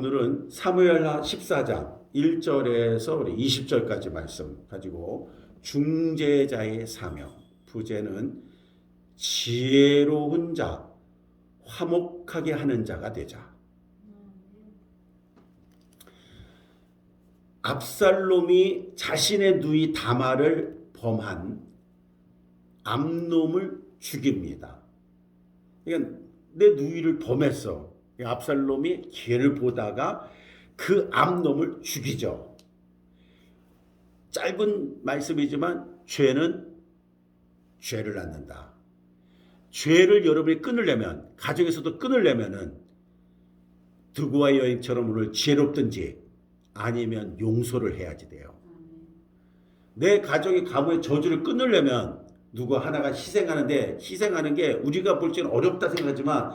오늘은 사무엘하 14장 1절에서 우리 20절까지 말씀 가지고 중재자의 사명, 부제는 지혜로운 자, 화목하게 하는 자가 되자. 압살롬이 자신의 누이 다말을 범한 암놈을 죽입니다. 그러니까 내 누이를 범했어. 압살롬이 기회를 보다가 그 암놈을 죽이죠. 짧은 말씀이지만 죄는 죄를 낳는다. 죄를 여러분이 끊으려면, 가정에서도 끊으려면은 드고와 여인처럼 오늘 지혜롭든지 아니면 용서를 해야지 돼요. 내 가정의 가문의 저주를 끊으려면 누구 하나가 희생하는데, 희생하는 게 우리가 볼 때는 어렵다 생각하지만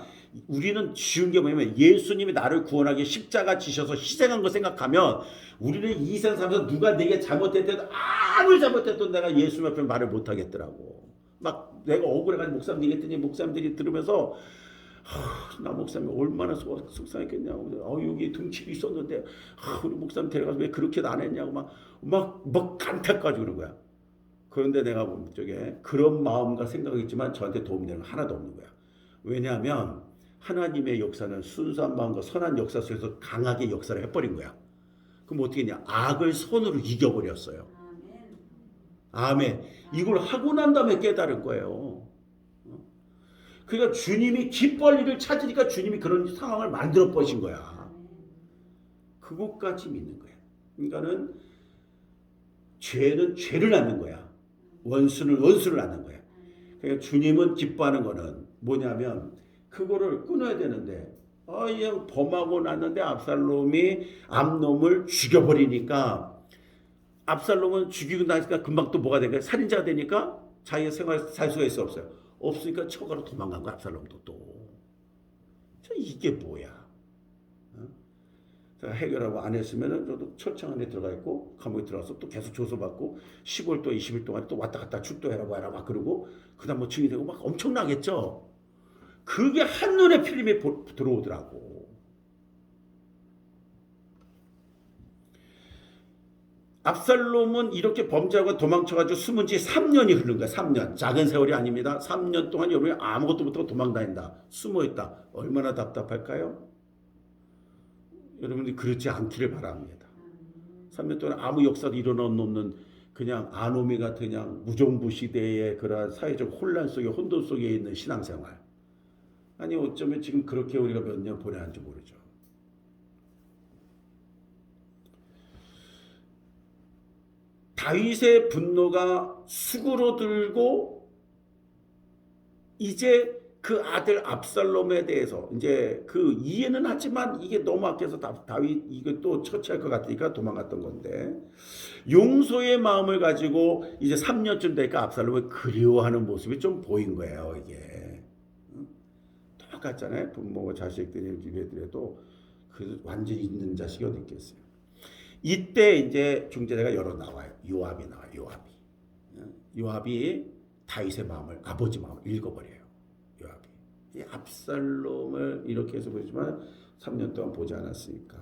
우리는 쉬운 게 뭐냐면 예수님이 나를 구원하기 위해 십자가 지셔서 희생한 거 생각하면 우리는 이 세상 살면서 누가 내게 잘못했든 아무리 잘못했든 내가 예수님 앞에 말을 못하겠더라고. 막 내가 억울해가지고 목사님 얘기했더니 목사님들이 들으면서 나 목사님 얼마나 속상했겠냐고. 여기 등집이 있었는데 우리 목사님 데려가서 왜 그렇게 안 했냐고 막 간택까지 그런 거야. 그런데 내가 본 쪽에 그런 마음과 생각이 있지만 저한테 도움이 되는 건 하나도 없는 거야. 왜냐하면 하나님의 역사는 순수한 마음과 선한 역사 속에서 강하게 역사를 해버린 거야. 그럼 어떻게 했냐? 악을 선으로 이겨버렸어요. 아멘. 이걸 하고 난 다음에 깨달은 거예요. 그러니까 주님이 기뻐할 일을 찾으니까 주님이 그런 상황을 만들어 버신 거야. 그것까지 믿는 거야. 그러니까는 죄는 죄를 낳는 거야. 원수는 원수를 낳는 거야. 그러니까 주님은 기뻐하는 거는 뭐냐면 그거를 끊어야 되는데 그냥 범하고 났는데 압살롬이 암놈을 죽여버리니까 압살롬은 죽이고 나니까 금방 또 뭐가 되니까 살인자가 되니까 자기의 생활 살 수가 있어 없어요? 없으니까 처가로 도망간 거야. 압살롬도 또. 이게 뭐야? 해결하고 안 했으면은 저도 철창 안에 들어가 있고 감옥에 들어가서 또 계속 조소받고 10월 또 20일 동안 또 왔다 갔다 출두해라고 해라 막 그러고 그다음 뭐 증인되고 막 엄청나겠죠. 그게 한눈에 필름이 들어오더라고. 압살롬은 이렇게 범죄하고 도망쳐가지고 숨은 지 3년이 흐른 거야. 3년. 작은 세월이 아닙니다. 3년 동안 여러분이 아무것도 못하고 도망다닌다. 숨어있다. 얼마나 답답할까요? 여러분들이 그렇지 않기를 바랍니다. 3년 동안 아무 역사도 일어난 없는 그냥 아노미 같은 그냥 무정부 시대의 그러한 사회적 혼란 속에 혼돈 속에 있는 신앙생활. 아니 어쩌면 지금 그렇게 우리가 몇 년 보내야 하는지 모르죠. 다윗의 분노가 수그러들고 이제 그 아들 압살롬에 대해서 이제 그 이해는 하지만 이게 너무 악해서 다윗 이거 또 처치할 것 같으니까 도망갔던 건데 용서의 마음을 가지고 이제 3년쯤 되니까 압살롬을 그리워하는 모습이 좀 보인 거예요. 이게 똑같잖아요. 부모와 자식들이 집에들에도 그 완전히 있는 자식이 어디 있겠어요. 이때 이제 중재자가 여러 나와요. 요압이 나와요. 요압이 다윗의 마음을 아버지 마음을 읽어버려요. 요압이 이 압살롬을 이렇게 해서 보지만 3년 동안 보지 않았으니까.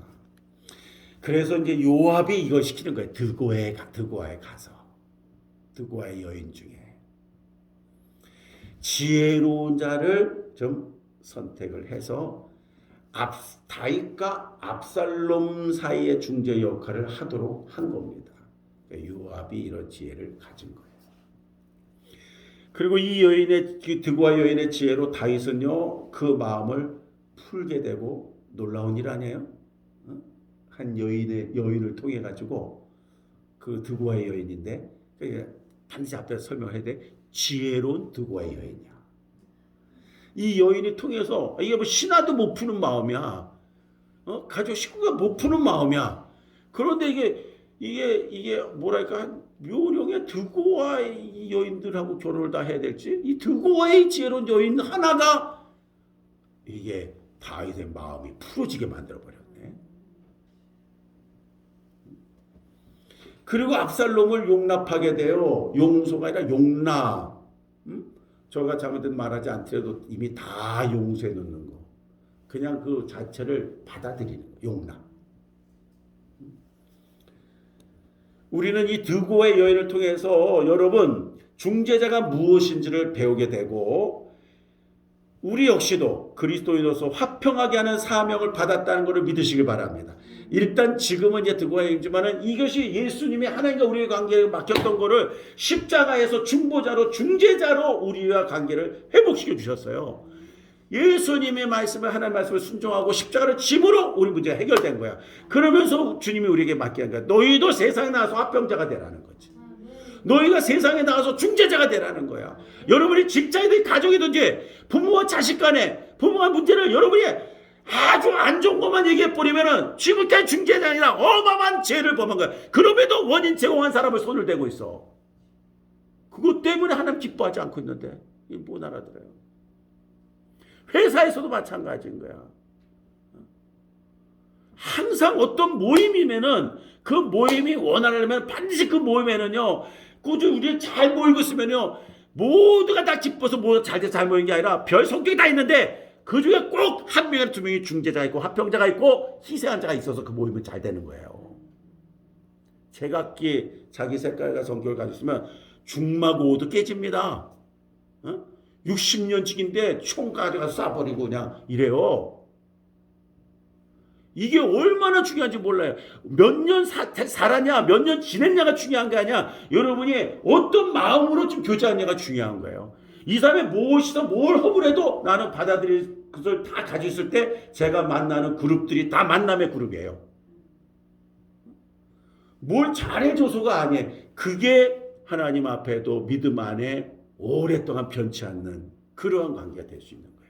그래서 이제 요압이 이걸 시키는 거예요. 드고아에 가서 드고아의 여인 중에 지혜로운 자를 좀 선택을 해서 다윗과 압살롬 사이의 중재 역할을 하도록 한 겁니다. 요압이 이런 지혜를 가진 거예요. 그리고 이 여인의 드고아 여인의 지혜로 다윗은요 그 마음을 풀게 되고 놀라운 일 아니에요? 한 여인을 통해 가지고 그 드고아의 여인인데 반드시 앞에서 설명해야 돼. 지혜로운 드고아의 여인이야. 이 여인이 통해서 이게 뭐 신하도 못 푸는 마음이야. 가족 식구가 못 푸는 마음이야. 그런데 이게 뭐랄까 묘령의 드고아의 여인들하고 결혼을 다 해야 될지 이 드고아의 지혜로운 여인 하나가 이게 다윗의 마음이 풀어지게 만들어 버렸네. 그리고 압살롬을 용납하게 돼요. 용서가 아니라 용납. 저가 잘못된 말하지 않더라도 이미 다 용서해 놓는 거. 그냥 그 자체를 받아들이는 거예요. 용납. 우리는 이 드고의 여인을 통해서 여러분 중재자가 무엇인지를 배우게 되고 우리 역시도 그리스도인으로서 화평하게 하는 사명을 받았다는 것을 믿으시길 바랍니다. 일단 지금은 이제 드고의 여인이지만은 이것이 예수님이 하나님과 우리의 관계를 맡겼던 것을 십자가에서 중보자로 중재자로 우리와 관계를 회복시켜 주셨어요. 예수님의 말씀을 하나님의 말씀을 순종하고 십자가를 짐으로 우리 문제가 해결된 거야. 그러면서 주님이 우리에게 맡긴 거야. 너희도 세상에 나가서 화평자가 되라는 거지. 너희가 세상에 나가서 중재자가 되라는 거야. 여러분이 직장이든 가족이든지 부모와 자식 간에 부모와 문제를 여러분이 아주 안 좋은 것만 얘기해버리면은 지금까지 중재자 아니라 어마어마한 죄를 범한 거야. 그럼에도 원인 제공한 사람을 손을 대고 있어. 그것 때문에 하나님 기뻐하지 않고 있는데 이게 못 알아들어요. 회사에서도 마찬가지인 거야. 항상 어떤 모임이면은 그 모임이 원하려면 반드시 그 모임에는요 꾸준히 우리 잘 모이고 있으면요 모두가 다 기뻐서 모두 잘 모이는 게 아니라 별 성격이 다 있는데 그 중에 꼭 한 명이나 두 명이 중재자가 있고 화평자가 있고 희생한 자가 있어서 그 모임은 잘 되는 거예요. 제각기 자기 색깔과 성격을 가지고 있으면 중마고도 깨집니다. 60년씩인데 총 가져가서 쏴버리고 그냥 이래요. 이게 얼마나 중요한지 몰라요. 몇 년 살았냐, 몇 년 지냈냐가 중요한 게 아니야. 여러분이 어떤 마음으로 좀 교제하느냐가 중요한 거예요. 이 사람이 무엇이든 뭘 허물해도 나는 받아들일 것을 다 가지고 있을 때 제가 만나는 그룹들이 다 만남의 그룹이에요. 뭘 잘해줘서가 아니에요. 그게 하나님 앞에도 믿음 안에 오랫동안 변치 않는 그러한 관계가 될 수 있는 거예요.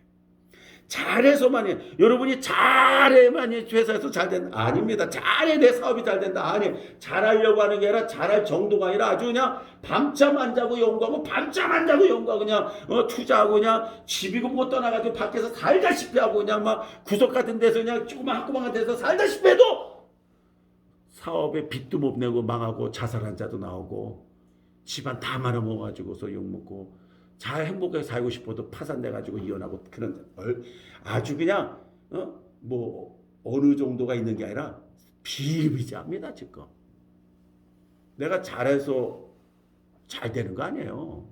잘해서만이 여러분이 잘해만이 회사에서 잘 된다 아닙니다. 잘해 내 사업이 잘 된다 아니 잘하려고 하는 게 아니라 잘할 정도가 아니라 아주 그냥 밤잠 안 자고 연구하고 밤잠 안 자고 연구하고 그냥 투자하고 그냥 집이고 못 떠나가지고 밖에서 살다시피 하고 그냥 막 구석 같은 데서 그냥 조그만 학구방 같은 데서 살다시피 해도 사업에 빚도 못 내고 망하고 자살한 자도 나오고 집안 다 말아먹어가지고서 욕먹고 잘 행복하게 살고 싶어도 파산돼가지고 이혼하고 그런 아주 그냥 뭐 어느 정도가 있는 게 아니라 비일비재합니다 지금. 내가 잘해서 잘 되는 거 아니에요.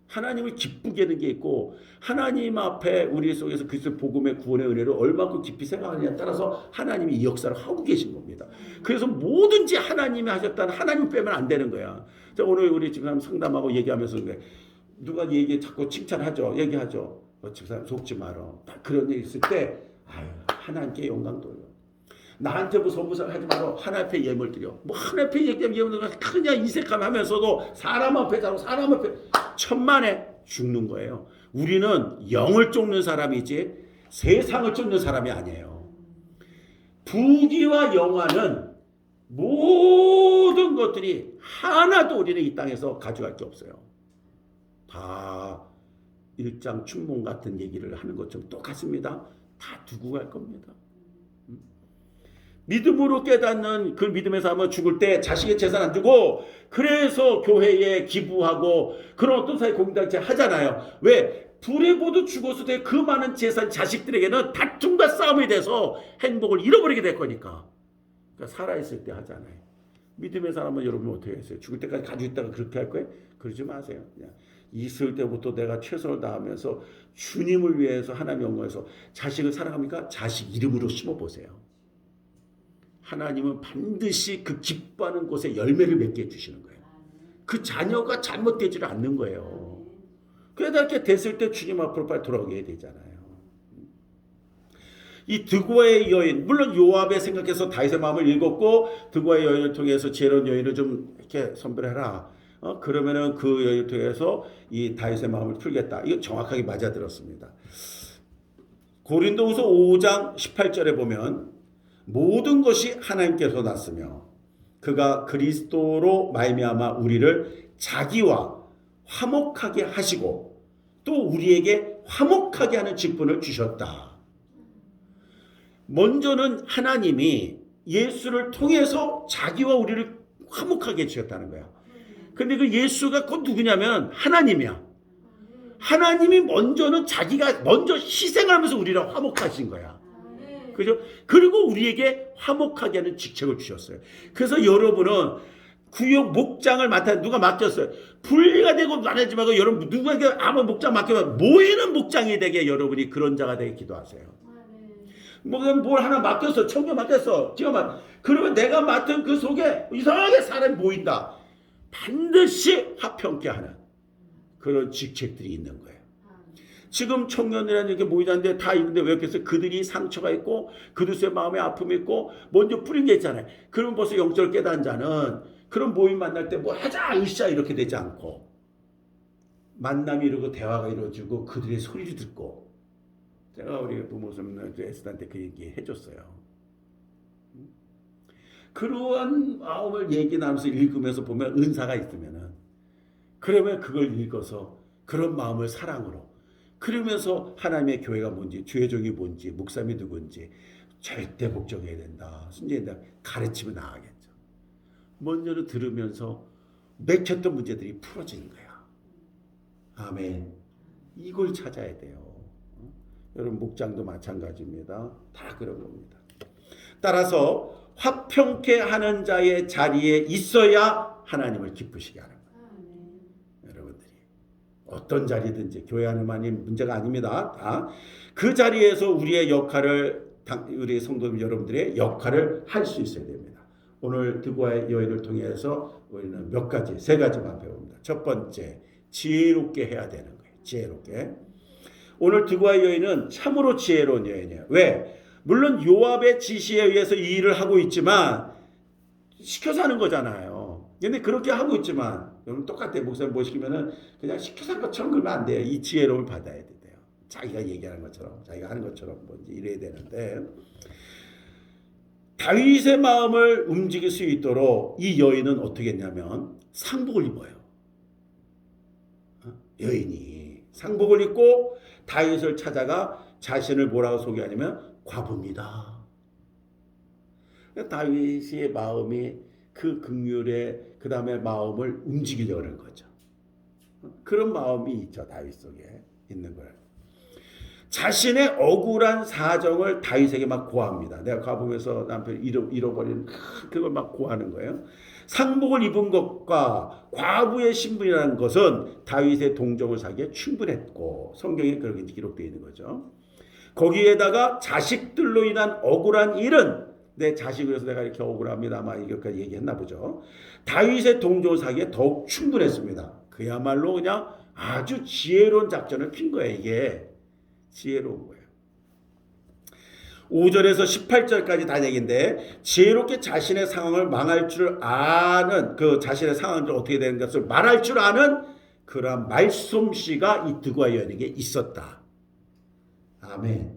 하나님을 기쁘게 하는 게 있고 하나님 앞에 우리 속에서 그리스도 복음의 구원의 은혜를 얼마큼 깊이 생각하느냐에 따라서 하나님이 이 역사를 하고 계신 겁니다. 그래서 뭐든지 하나님이 하셨다는 하나님 빼면 안 되는 거야. 오늘 우리 지금 상담하고 얘기하면서 그래. 누가 얘기 자꾸 칭찬하죠. 얘기하죠. 집사람 속지 마라. 그런 얘기 있을 때 아유, 하나님께 영광 돌려. 나한테 뭐 선부상 하지 마라. 하나님 앞에 예물 드려. 뭐 하나님 앞에 얘기하면 예물 드려. 그냥 이색함하면서도 사람 앞에 자고 사람 앞에 천만에 죽는 거예요. 우리는 영을 쫓는 사람이지 세상을 쫓는 사람이 아니에요. 부귀와 영화는 모든 것들이 하나도 우리는 이 땅에서 가져갈 게 없어요. 다 일장 춘몽 같은 얘기를 하는 것처럼 똑같습니다. 다 두고 갈 겁니다. 믿음으로 깨닫는 그 믿음의 삶을 죽을 때 자식의 재산 안 주고 그래서 교회에 기부하고 그런 어떤 사회 공동체 하잖아요. 왜? 불에 보도 죽어서 돼 그 많은 재산 자식들에게는 다툼과 싸움이 돼서 행복을 잃어버리게 될 거니까. 그러니까 살아있을 때 하잖아요. 믿음의 사람은 여러분 어떻게 했어요? 죽을 때까지 가지고 있다가 그렇게 할 거예요? 그러지 마세요. 그냥 있을 때부터 내가 최선을 다하면서 주님을 위해서 하나님 영광에서 자식을 사랑합니까? 자식 이름으로 심어보세요. 하나님은 반드시 그 기뻐하는 곳에 열매를 맺게 해주시는 거예요. 그 자녀가 잘못되지를 않는 거예요. 그러다 이렇게 됐을 때 주님 앞으로 빨리 돌아오게 되잖아요. 이 드고의 여인, 물론 요압의 생각해서 다윗의 마음을 읽었고 드고의 여인을 통해서 지혜로운 여인을 좀 이렇게 선별해라. 그러면은 그 여인을 통해서 이 다윗의 마음을 풀겠다. 이거 정확하게 맞아들었습니다. 고린도후서 5장 18절에 보면 모든 것이 하나님께서 났으며 그가 그리스도로 말미암아 우리를 자기와 화목하게 하시고 또 우리에게 화목하게 하는 직분을 주셨다. 먼저는 하나님이 예수를 통해서 자기와 우리를 화목하게 해주셨다는 거야. 근데 그 예수가 곧 누구냐면 하나님이야. 하나님이 먼저는 자기가 먼저 희생하면서 우리랑 화목하신 거야. 그죠? 그리고 우리에게 화목하게 하는 직책을 주셨어요. 그래서 여러분은 구역 목장을 맡아 누가 맡겼어요. 분리가 되고 나누지 말고 여러분 누구에게 아무 목장 맡기면 모이는 목장이 되게 여러분이 그런 자가 되게 기도하세요. 뭘 하나 맡겼어. 청년 맡겼어. 지금 그러면 내가 맡은 그 속에 이상하게 사람이 모인다. 반드시 화평케 하는 그런 직책들이 있는 거예요. 지금 청년이라는 이렇게 모이는데 다 있는데 왜 그래서 그들이 상처가 있고 그들의 마음에 아픔이 있고 먼저 뿌린 게 있잖아요. 그러면 벌써 영적을 깨달은 자는 그런 모임 만날 때 뭐 하자 으쌰 이렇게 되지 않고 만남이 이루고 대화가 이루어지고 그들의 소리를 듣고 제가 우리 부모님 에스더한테 그 얘기 해줬어요. 그러한 마음을 얘기 나누면서 읽으면서 보면 은사가 있으면은 그러면 그걸 읽어서 그런 마음을 사랑으로 그러면서 하나님의 교회가 뭔지 주의 종이 뭔지 목사님이 누군지 절대 복종해야 된다. 순종해야 된다. 가르치면 나가겠죠. 먼저는 들으면서 맥혔던 문제들이 풀어지는 거야. 아멘. 이걸 찾아야 돼요. 여러분 목장도 마찬가지입니다. 다 그런 겁니다. 따라서 화평케 하는 자의 자리에 있어야 하나님을 기쁘시게 하는 거예요. 여러분들이 어떤 자리든지 교회 안에만이 문제가 아닙니다. 다 그 자리에서 우리의 역할을 우리 성도님 여러분들의 역할을 할 수 있어야 됩니다. 오늘 드고아의 여인을 통해서 우리는 몇 가지, 세 가지만 배웁니다. 첫 번째, 지혜롭게 해야 되는 거예요. 지혜롭게. 오늘 드고아의 여인은 참으로 지혜로운 여인이에요. 왜? 물론 요압의 지시에 의해서 이 일을 하고 있지만 시켜서 하는 거잖아요. 근데 그렇게 하고 있지만 여러분 똑같아요. 목사님 모시면은 그냥 시켜서 한 것처럼 그러면 안 돼요. 이 지혜로움을 받아야 돼요. 자기가 얘기하는 것처럼 자기가 하는 것처럼 뭔지 이래야 되는데 다윗의 마음을 움직일 수 있도록 이 여인은 어떻게 했냐면 상복을 입어요. 여인이 상복을 입고 다윗을 찾아가 자신을 뭐라고 소개하냐면 과부입니다. 다윗의 마음이 그 긍휼의 그 다음에 마음을 움직이려는 거죠. 그런 마음이 있죠. 다윗 속에 있는 거예요. 자신의 억울한 사정을 다윗에게 막 고합니다. 내가 과부에서 남편을 잃어버린 그걸 막 고하는 거예요. 상복을 입은 것과 과부의 신분이라는 것은 다윗의 동정을 사기에 충분했고 성경에 그렇게 기록되어 있는 거죠. 거기에다가 자식들로 인한 억울한 일은 내 자식으로서 내가 이렇게 억울합니다. 아마 이렇게까지 얘기했나 보죠. 다윗의 동정을 사기에 더욱 충분했습니다. 그야말로 그냥 아주 지혜로운 작전을 핀 거예요. 이게 지혜로운 거예요. 5절에서 18절까지 다 얘기인데 지혜롭게 자신의 상황을 망할 줄 아는 그 자신의 상황을 어떻게 되는 것을 말할 줄 아는 그러한 말솜씨가 이 드고아의 여인에게 있었다. 아멘.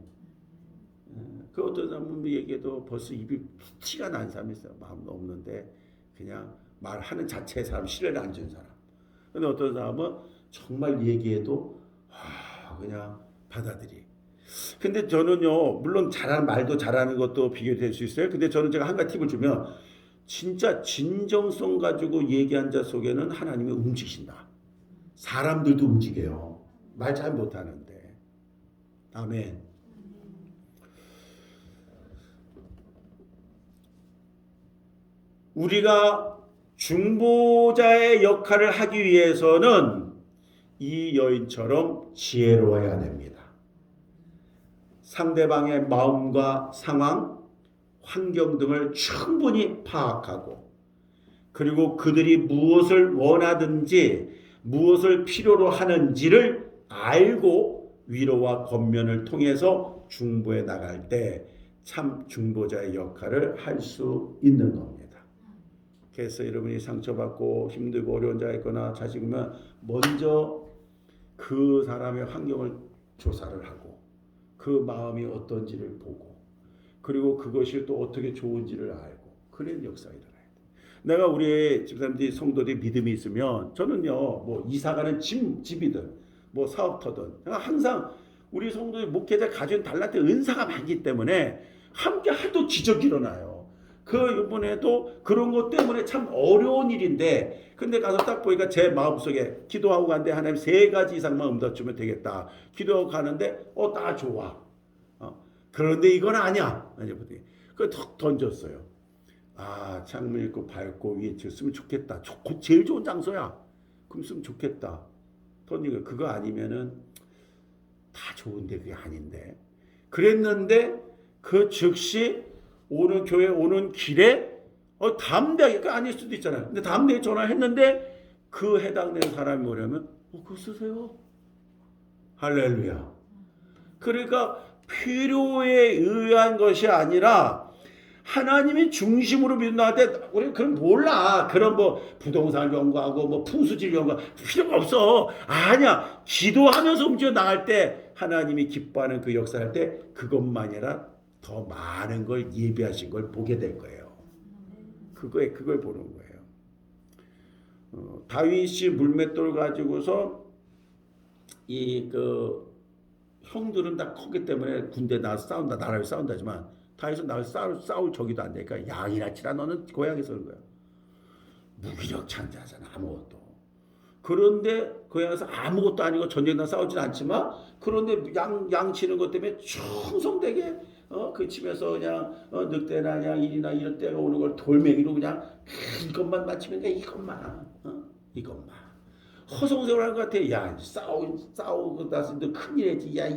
그 어떤 사람은 얘기해도 벌써 입이 티가 난 사람이 있어요. 마음도 없는데 그냥 말하는 자체의 사람, 신뢰를 안 준 사람. 근데 어떤 사람은 정말 얘기해도 그냥 받아들이. 근데 저는요, 물론 잘하는 말도 잘하는 것도 비교될 수 있어요. 근데 저는 제가 한 가지 팁을 주면 진짜 진정성 가지고 얘기한 자 속에는 하나님이 움직이신다. 사람들도 움직여요. 말 잘 못하는데. 아멘. 우리가 중보자의 역할을 하기 위해서는 이 여인처럼 지혜로워야 됩니다. 상대방의 마음과 상황, 환경 등을 충분히 파악하고 그리고 그들이 무엇을 원하든지 무엇을 필요로 하는지를 알고 위로와 권면을 통해서 중보에 나갈 때 참 중보자의 역할을 할 수 있는 겁니다. 그래서 여러분이 상처받고 힘들고 어려운 자가 있거나 자식이면 먼저 그 사람의 환경을 조사를 하고 그 마음이 어떤지를 보고 그리고 그것이 또 어떻게 좋은지를 알고 그런 역사가 일어나야 돼요. 내가 우리 집사람들이 성도들이 믿음이 있으면 저는요 뭐 이사가는 집이든 뭐 사업터든 항상 우리 성도의 목회자 가진 달란트 은사가 많기 때문에 함께 하도 기적이 일어나요. 그 이번에도 그런 것 때문에 참 어려운 일인데, 근데 가서 딱 보니까 제 마음속에 기도하고 가는데 하나님 3가지 이상만 응답주면 되겠다. 기도하고 가는데 다 좋아. 그런데 이건 아니야. 그걸 턱 던졌어요. 창문 있고 밝고 위에 쓰면 좋겠다. 제일 좋은 장소야. 그럼 쓰면 좋겠다. 던지고 그거 아니면은 다 좋은데 그게 아닌데. 그랬는데 그 즉시 오는 교회 오는 길에 다음 대가 아닐 수도 있잖아요. 근데 다음 대에 전화했는데 그 해당되는 사람이 뭐냐면 그거 쓰세요. 할렐루야. 그러니까 필요에 의한 것이 아니라 하나님이 중심으로 믿는다는데 우리 그럼 몰라. 그런 뭐 부동산 연구하고 뭐 풍수질 연구 필요가 없어. 아니야. 기도하면서 움직여 나갈 때 하나님이 기뻐하는 그 역사할 때 그것만이 아니라 더 많은 걸 예비하신 걸 보게 될 거예요. 그걸 보는 거예요. 다윗이 물맷돌 가지고서 그 형들은 다 크기 때문에 군대 나와서 싸운다, 나라에 싸운다지만 다윗은 나를 싸울 적이도 안 되니까 양이나 치라 너는 고향에서 그런 거야. 무기력찬 자잖아 아무것도. 그런데 고향에서 아무것도 아니고 전쟁나 싸우진 않지만 그런데 양 치는 것 때문에 충성되게 그 집에서 그냥 늑대나 그냥 일이나 이런 때가 오는 걸 돌멩이로 그냥 이것만 맞추면 이것만 이것만 허송세월한 것 같아. 야 싸우고 나서 너 큰일 했지. 야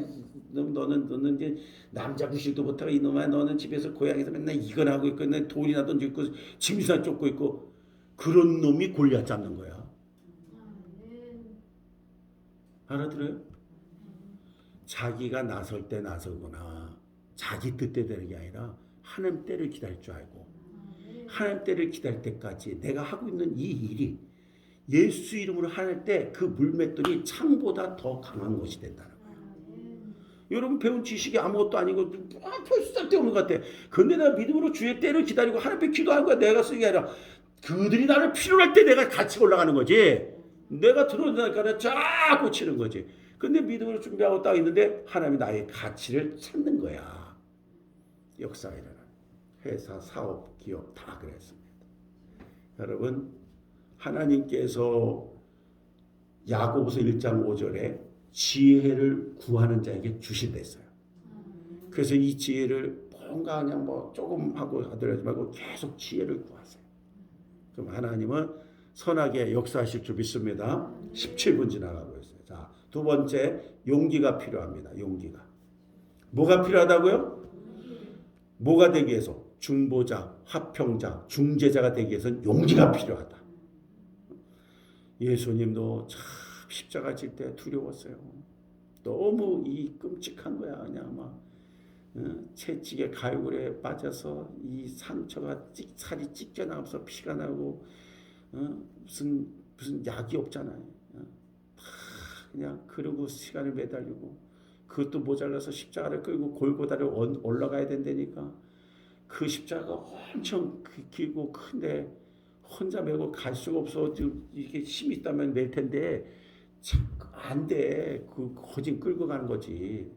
너는 이제 남자 구실도 못하고 이놈아 너는 집에서 고향에서 맨날 이건 하고 있고 돈이나 던지고 짐이나 쫓고 있고 그런 놈이 골리앗 잡는 거야. 알아들어요? 자기가 나설 때 나서거나 자기 뜻대로 되는 게 아니라 하나님 때를 기다릴 줄 알고 하나님 때를 기다릴 때까지 내가 하고 있는 이 일이 예수 이름으로 할 때 그 물맷돌이 창보다 더 강한 것이 된다는 거예요. 여러분 배운 지식이 아무것도 아니고 별 쓸데없는 것 같아. 근데 내가 믿음으로 주의 때를 기다리고 하나님 앞에 기도하는 거야. 내가 쓰는 게 아니라 그들이 나를 필요로 할 때 내가 같이 올라가는 거지. 내가 들어오니까 쫙 꽂히는 거지. 근데 믿음으로 준비하고 딱 있는데 하나님이 나의 가치를 찾는 거야. 역사가 일어나. 회사, 사업, 기업 다 그랬습니다. 여러분 하나님께서 야고보서 1장 5절에 지혜를 구하는 자에게 주신댔어요. 그래서 이 지혜를 뭔가 그냥 뭐 조금 하고 하더라도 말고 계속 지혜를 구하세요. 그럼 하나님은 선하게 역사하실 줄 믿습니다. 17분 지나가고 있어요. 자, 두 번째 용기가 필요합니다. 용기가. 뭐가 필요하다고요? 뭐가 되기 위해서? 중보자, 화평자, 중재자가 되기 위해서는 용기가 필요하다. 예수님도 참 십자가 질 때 두려웠어요. 너무 이 끔찍한 거야. 그냥 막 채찍에 갈고리에 빠져서 이 상처가 살이 찢겨나가서 피가 나고 무슨 약이 없잖아요. 그냥 그러고 시간을 매달리고 그것도 모자라서 십자가를 끌고 골고다를 올라가야 된다니까. 그 십자가가 엄청 길고 큰데 혼자 메고 갈 수가 없어. 이게 힘이 있다면 낼 텐데 안 돼. 그 거진 끌고 가는 거지.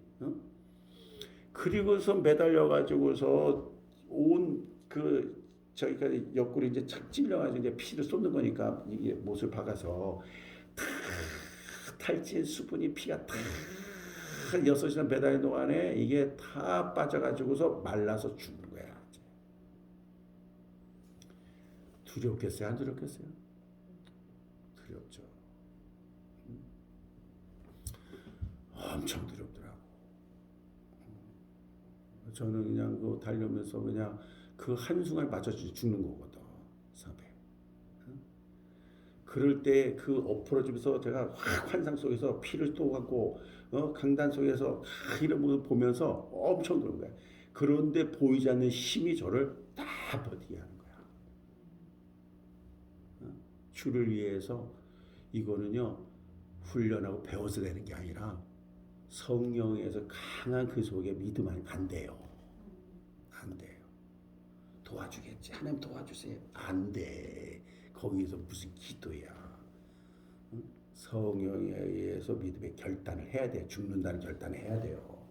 그리고서 매달려 가지고서 온 저희가 옆구리 이제 착 찔려가지고 이제 피를 쏟는 거니까 이게 못을 박아서 탈진 수분이 피가 다 6시간 매달린 동안에 이게 다 빠져가지고서 말라서 죽는 거야. 두렵겠어요? 안 두렵겠어요? 두렵죠. 엄청 두렵더라고. 저는 그냥 그 달려면서 그냥 그 한순간에 맞춰서 죽는 거거든. 삽에. 그럴 때 그 엎어지면서 제가 확 환상 속에서 피를 또 갖고 강단 속에서 이런 걸 보면서 엄청 그런 거야. 그런데 보이지 않는 힘이 저를 다 버티게 하는 거야. 주를 위해서 이거는요 훈련하고 배워서 되는 게 아니라 성령에서 강한 그 속에 믿음 안 돼요. 안 돼요. 도와주겠지. 하나님 도와주세요. 안 돼. 거기서 무슨 기도야. 성령에 의해서 믿음의 결단을 해야 돼. 죽는다는 결단을 해야 돼요.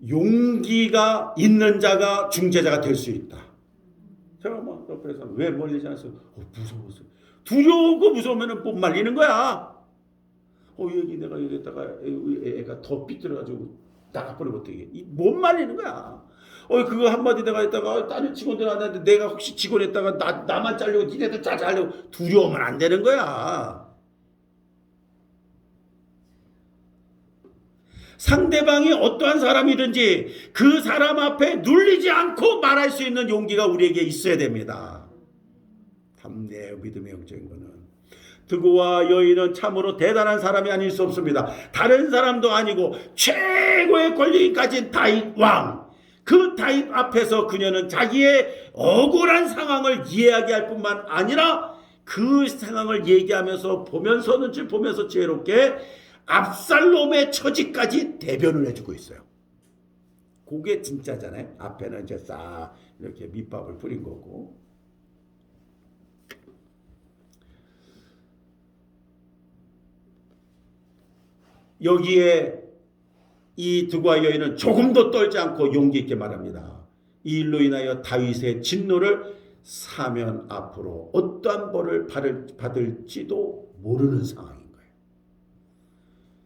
용기가 있는 자가 중재자가 될 수 있다. 제가 막 옆에서 왜 멀리지 않았어요? 무서웠어요. 두려우고 무서우면 못 말리는 거야. 여기 내가 여기다가 애가 더 삐뚤어가지고 나가버리면 어떻게? 못 말리는 거야. 그거 한마디 내가 했다가 다른 직원들 왔는데 내가 혹시 직원 했다가 나만 잘려고 니네들 다 잘려고 두려우면 안 되는 거야. 상대방이 어떠한 사람이든지 그 사람 앞에 눌리지 않고 말할 수 있는 용기가 우리에게 있어야 됩니다. 담대의 믿음의 영적인 거는 드고와 여인은 참으로 대단한 사람이 아닐 수 없습니다. 다른 사람도 아니고 최고의 권력이 가진 다윗 왕, 그 다윗 앞에서 그녀는 자기의 억울한 상황을 이야기할 뿐만 아니라 그 상황을 얘기하면서 보면서는 보면서 지혜롭게 압살롬의 처지까지 대변을 해주고 있어요. 그게 진짜잖아요. 앞에는 이제 싹 이렇게 밑밥을 뿌린 거고. 여기에 이 드고와 여인은 조금도 떨지 않고 용기 있게 말합니다. 이 일로 인하여 다윗의 진노를 사면 앞으로 어떠한 벌을 받을지도 모르는 상황인 거예요.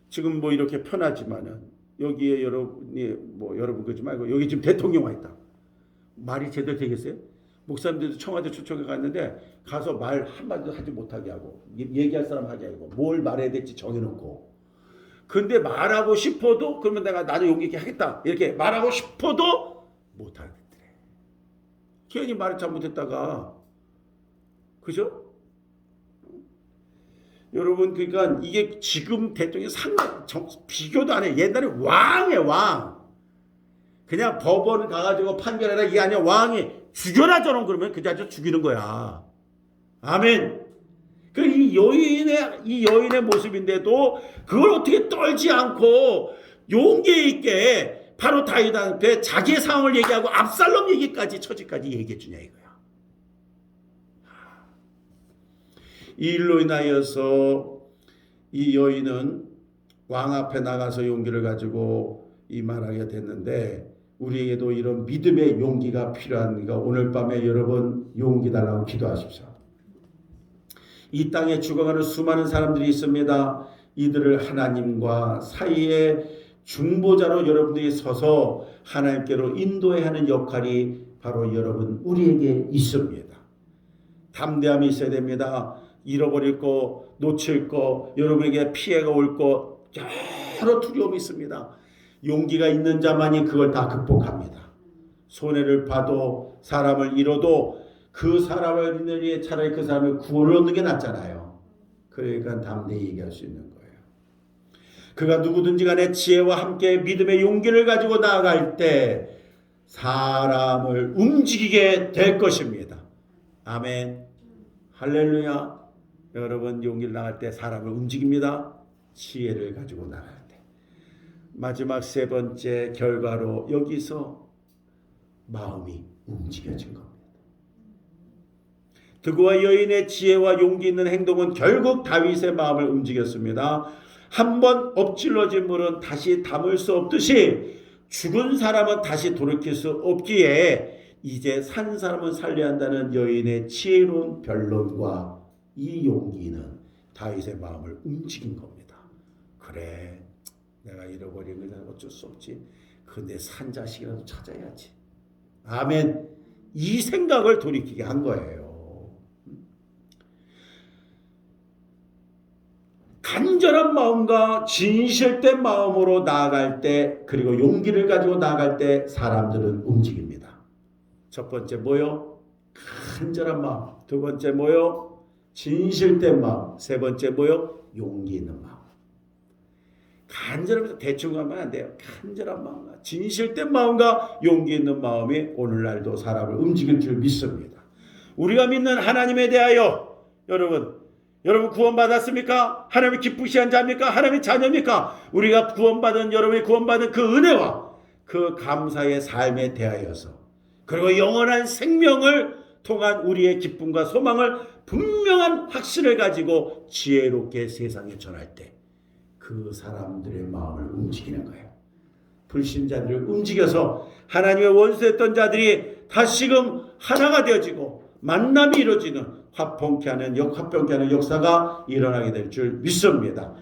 지금 뭐 이렇게 편하지만은 여기에 여러분 그러지 말고 여기 지금 대통령 와 있다. 말이 제대로 되겠어요? 목사님들도 청와대 초청해 갔는데 가서 말 한마디도 하지 못하게 하고 얘기할 사람 하게 하고 뭘 말해야 될지 정해놓고, 근데 말하고 싶어도 그러면 나는 용기 있게 하겠다 이렇게 말하고 싶어도 못하겠대. 괜히 말을 잘못했다가, 그죠? 여러분, 그러니까 이게 지금 대통령이 비교도 안 해. 옛날에 왕이에요, 왕. 그냥 법원을 가가지고 판결해라 이게 아니야. 왕이 죽여라 저놈 그러면 그 자체 죽이는 거야. 아멘. 이 여인의 모습인데도 그걸 어떻게 떨지 않고 용기 있게 바로 다윗한테 자기의 상황을 얘기하고 압살롬 얘기까지 처지까지 얘기해 주냐 이거야. 이 일로 인하여서 이 여인은 왕 앞에 나가서 용기를 가지고 이 말하게 됐는데, 우리에게도 이런 믿음의 용기가 필요하니까 오늘 밤에 여러분 용기 달라고 기도하십시오. 이 땅에 죽어가는 수많은 사람들이 있습니다. 이들을 하나님과 사이에 중보자로 여러분들이 서서 하나님께로 인도해야 하는 역할이 바로 여러분 우리에게 있습니다. 담대함이 있어야 됩니다. 잃어버릴 거, 놓칠 거, 여러분에게 피해가 올 거 여러 두려움이 있습니다. 용기가 있는 자만이 그걸 다 극복합니다. 손해를 봐도 사람을 잃어도 그 사람을 잃는 게 차라리 그 사람을 구원을 얻는 게 낫잖아요. 그러니까 담대히 얘기할 수 있는 거예요. 그가 누구든지 간에 지혜와 함께 믿음의 용기를 가지고 나아갈 때 사람을 움직이게 될 것입니다. 아멘. 할렐루야. 여러분 용기를 나갈 때 사람을 움직입니다. 지혜를 가지고 나갈 때. 마지막 세 번째 결과로 여기서 마음이 움직여진 겁니다. 드고와 여인의 지혜와 용기 있는 행동은 결국 다윗의 마음을 움직였습니다. 한번 엎질러진 물은 다시 담을 수 없듯이 죽은 사람은 다시 돌이킬 수 없기에 이제 산 사람은 살려야 한다는 여인의 지혜로운 변론과 이 용기는 다윗의 마음을 움직인 겁니다. 그래, 내가 잃어버린 건 어쩔 수 없지. 근데 산 자식이라도 찾아야지. 아멘. 이 생각을 돌이키게 한 거예요. 간절한 마음과 진실된 마음으로 나아갈 때, 그리고 용기를 가지고 나아갈 때 사람들은 움직입니다. 첫 번째 뭐요? 간절한 마음. 두 번째 뭐요? 진실된 마음. 세 번째 뭐요? 용기 있는 마음. 간절하면서 대충 하면 안 돼요. 간절한 마음과 진실된 마음과 용기 있는 마음이 오늘날도 사람을 움직일 줄 믿습니다. 우리가 믿는 하나님에 대하여 여러분 구원받았습니까? 하나님이 기쁘시한 자입니까? 하나님의 자녀입니까? 우리가 여러분이 구원받은 그 은혜와 그 감사의 삶에 대하여서, 그리고 영원한 생명을 통한 우리의 기쁨과 소망을 분명한 확신을 가지고 지혜롭게 세상에 전할 때 그 사람들의 마음을 움직이는 거예요. 불신자들을 움직여서 하나님의 원수했던 자들이 다시금 하나가 되어지고 만남이 이루어지는 화평케 하는 역사가 일어나게 될 줄 믿습니다.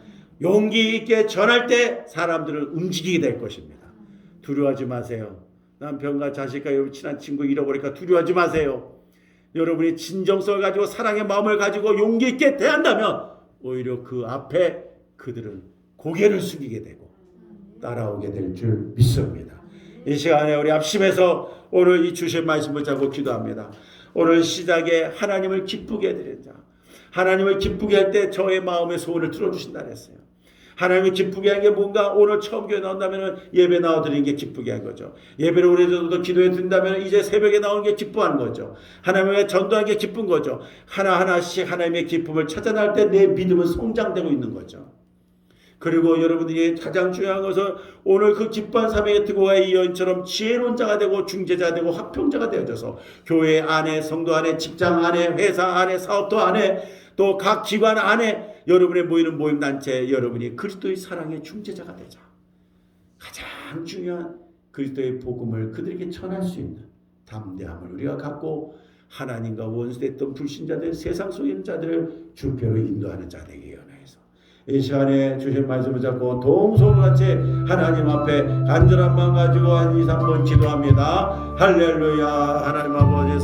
용기 있게 전할 때 사람들을 움직이게 될 것입니다. 두려워하지 마세요. 남편과 자식과 여러분 친한 친구 잃어버리니까 두려워하지 마세요. 여러분이 진정성을 가지고 사랑의 마음을 가지고 용기 있게 대한다면 오히려 그 앞에 그들은 고개를 숙이게 되고 따라오게 될 줄 믿습니다. 이 시간에 우리 합심해서 오늘 이 주신 말씀을 잡고 기도합니다. 오늘 시작에 하나님을 기쁘게 해드린 자, 하나님을 기쁘게 할 때 저의 마음의 소원을 들어주신다 그랬어요. 하나님을 기쁘게 한 게 뭔가 오늘 처음 교회 나온다면 예배 나와드리는 게 기쁘게 한 거죠. 예배를 오래전부터 기도해 든다면 이제 새벽에 나오는 게 기뻐하는 거죠. 하나님의 전도하는 게 기쁜 거죠. 하나하나씩 하나님의 기쁨을 찾아날 때 내 믿음은 성장되고 있는 거죠. 그리고 여러분들이 가장 중요한 것은 오늘 그 기뻐한 사명의 드고아의 여인처럼 지혜론자가 되고 중재자가 되고 화평자가 되어져서 교회 안에, 성도 안에, 직장 안에, 회사 안에, 사업도 안에, 또 각 기관 안에 여러분의 모이는 모임단체 여러분이 그리스도의 사랑의 중재자가 되자. 가장 중요한 그리스도의 복음을 그들에게 전할 수 있는 담대함을 우리가 갖고 하나님과 원수됐던 불신자들, 세상 속에 있는 자들을 주께로 인도하는 자 되게 연하여서 이 시간에 주신 말씀을 잡고 동서울같이 하나님 앞에 간절한 마음 가지고 한 2, 3번 기도합니다. 할렐루야. 하나님 아버지 사랑